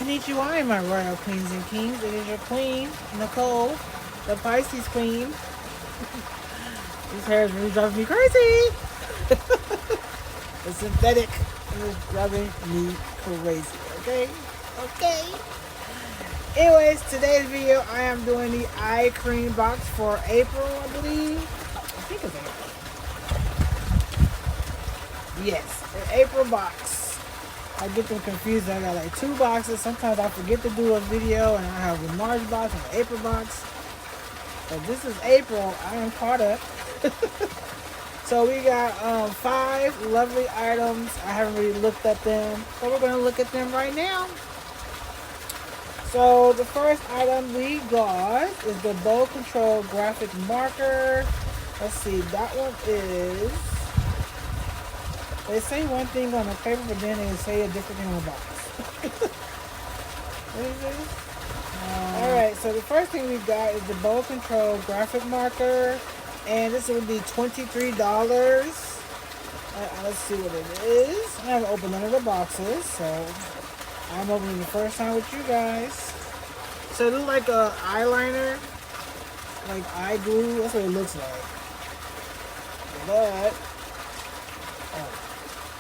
Konnichiwa, my royal queens and kings. It is your queen, Nicole, the Pisces Queen. This hair is really driving me crazy. It's synthetic and it's driving me crazy, okay? Okay. Anyways, today's video, I am doing the eye cream box for April, I believe. I think it's April. Yes, an April box. I get them confused. I got like 2 boxes. Sometimes I forget to do a video and I have the March box and the April box. But this is April. I am caught up. So we got 5 lovely items. I haven't really looked at them. So we're going to look at them right now. So the first item we got is the Bow Control graphic marker. Let's see. That one is... They say one thing on the paper, but then they say a different thing on the box. What is this? Alright, so the first thing we got is the Bow Control graphic marker. And this would be $23. Let's see what it is. I haven't opened none of the boxes, so I'm opening the first time with you guys. So it looks like a eyeliner, like eye glue. That's what it looks like. But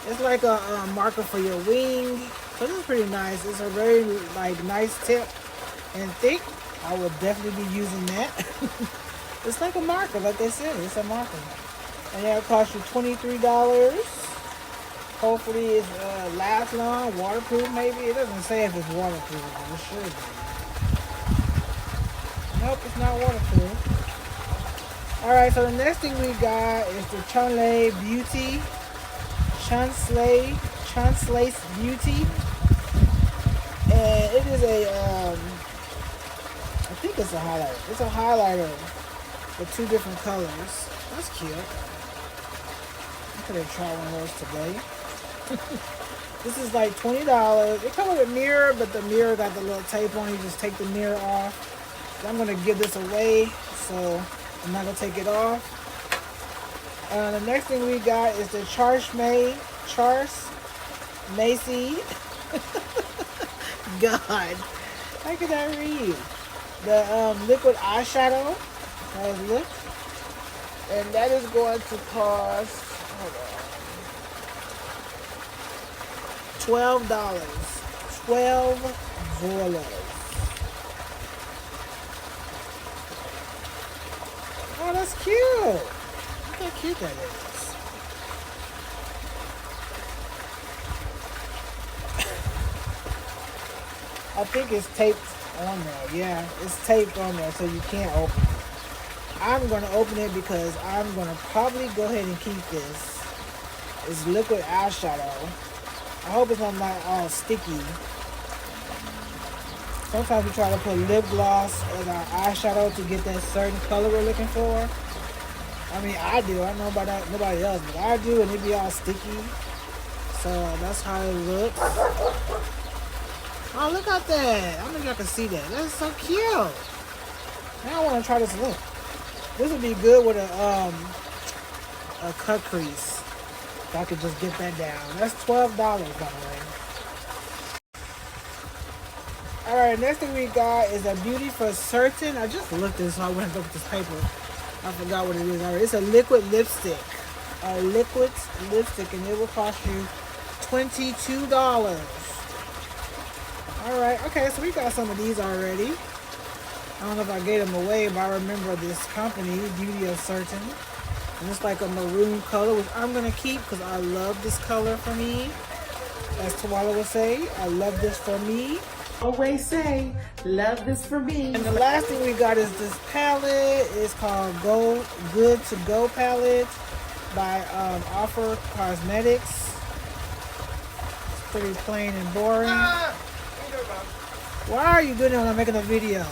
it's like a marker for your wing. So this is pretty nice. It's a very nice tip and thick. I will definitely be using that. It's like a marker, like they said. It's a marker. And that'll cost you $23. Hopefully it lasts long, waterproof maybe. It doesn't say if it's waterproof, but it should be. Nope, it's not waterproof. Alright, so the next thing we got is the Chime Beauty. Chanslace Beauty, and it is a I think it's a highlighter. It's a highlighter with 2 different colors. That's cute. I could have tried one of those today. This is like $20. It comes with a mirror, but the mirror got the little tape on. You just take the mirror off. So I'm gonna give this away, so I'm not gonna take it off. The next thing we got is the Charles Macy. God, how can I read? The liquid eyeshadow. Guys, look, and that is going to cost $12. $12. Oh, that's cute. Look how cute that is. I think it's taped on there. Yeah, it's taped on there so you can't open it. I'm going to open it because I'm going to probably go ahead and keep this. It's liquid eyeshadow. I hope it's not all sticky. Sometimes we try to put lip gloss as our eyeshadow to get that certain color we're looking for. I mean, I do. I don't know about that, nobody else, but I do, and it be all sticky. So that's how it looks. Oh, look at that! I don't know if y'all can see that. That's so cute. Now I want to try this look. This would be good with a cut crease. If I could just get that down. That's $12, by the way. All right, next thing we got is a Beauty for Certain. I just looked this, so I went and looked at this paper. I forgot what it is already. It's a liquid lipstick. A liquid lipstick, and it will cost you $22. Alright, okay, so we got some of these already. I don't know if I gave them away, but I remember this company, Beauty of Certain. And it's like a maroon color, which I'm going to keep because I love this color for me. As Tawala would say, I love this for me. Always say, love this for me. And the last thing we got is this palette. It's called Good to Go palette by Offer Cosmetics. It's pretty plain and boring. Why are you doing it when I'm making a video?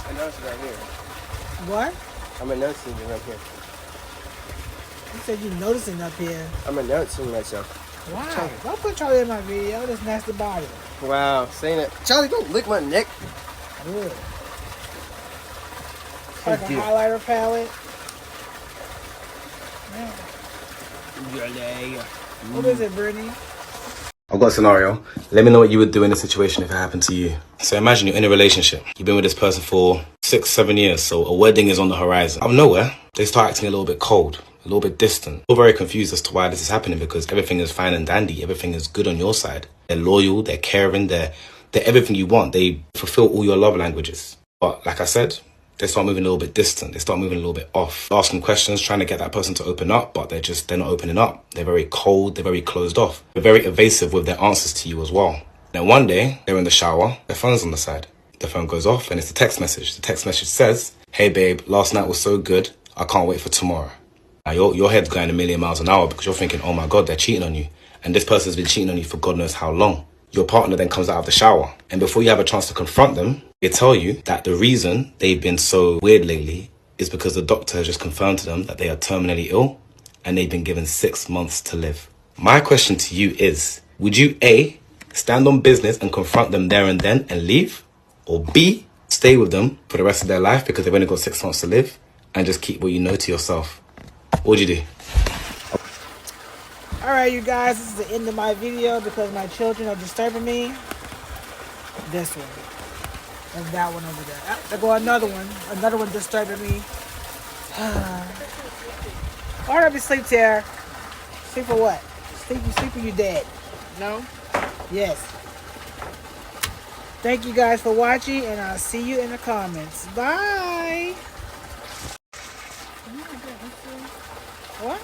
I noticed it right here. What? I'm noticing it right here. You said you noticing up here. I'm noticing myself. Why? Charlie. Don't put Charlie in my video. This nasty body. Wow, saying it. Charlie, don't lick my neck. Good. Like a highlighter palette. Yeah. What is it, Brittany? I've got a scenario. Let me know what you would do in a situation if it happened to you. So imagine you're in a relationship. You've been with this person for 6-7 years, so a wedding is on the horizon. Out of nowhere, they start acting a little bit cold, a little bit distant. You're very confused as to why this is happening because everything is fine and dandy. Everything is good on your side. They're loyal, they're caring, they're everything you want. They fulfill all your love languages. But like I said, they start moving a little bit distant. They start moving a little bit off. Asking questions, trying to get that person to open up, but they're not opening up. They're very cold. They're very closed off. They're very evasive with their answers to you as well. Then one day, they're in the shower. Their phone's on the side. The phone goes off and it's a text message. The text message says, "Hey babe, last night was so good. I can't wait for tomorrow." Now your head's going a million miles an hour because you're thinking, oh my God, they're cheating on you. And this person's been cheating on you for God knows how long. Your partner then comes out of the shower. And before you have a chance to confront them, they tell you that the reason they've been so weird lately is because the doctor has just confirmed to them that they are terminally ill and they've been given 6 months to live. My question to you is, would you A, stand on business and confront them there and then and leave? Or B, stay with them for the rest of their life because they've only got 6 months to live and just keep what you know to yourself? What would you do? Alright, you guys, this is the end of my video because my children are disturbing me. This one. And that one over there. Ah, there go another one disturbing me. Why don't you sleep there? Sleep for what? Sleep or you dead? No? Yes. Thank you guys for watching, and I'll see you in the comments. Bye! What?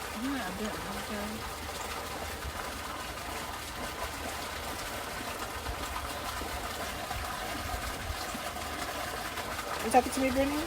You talking to me, Brittany?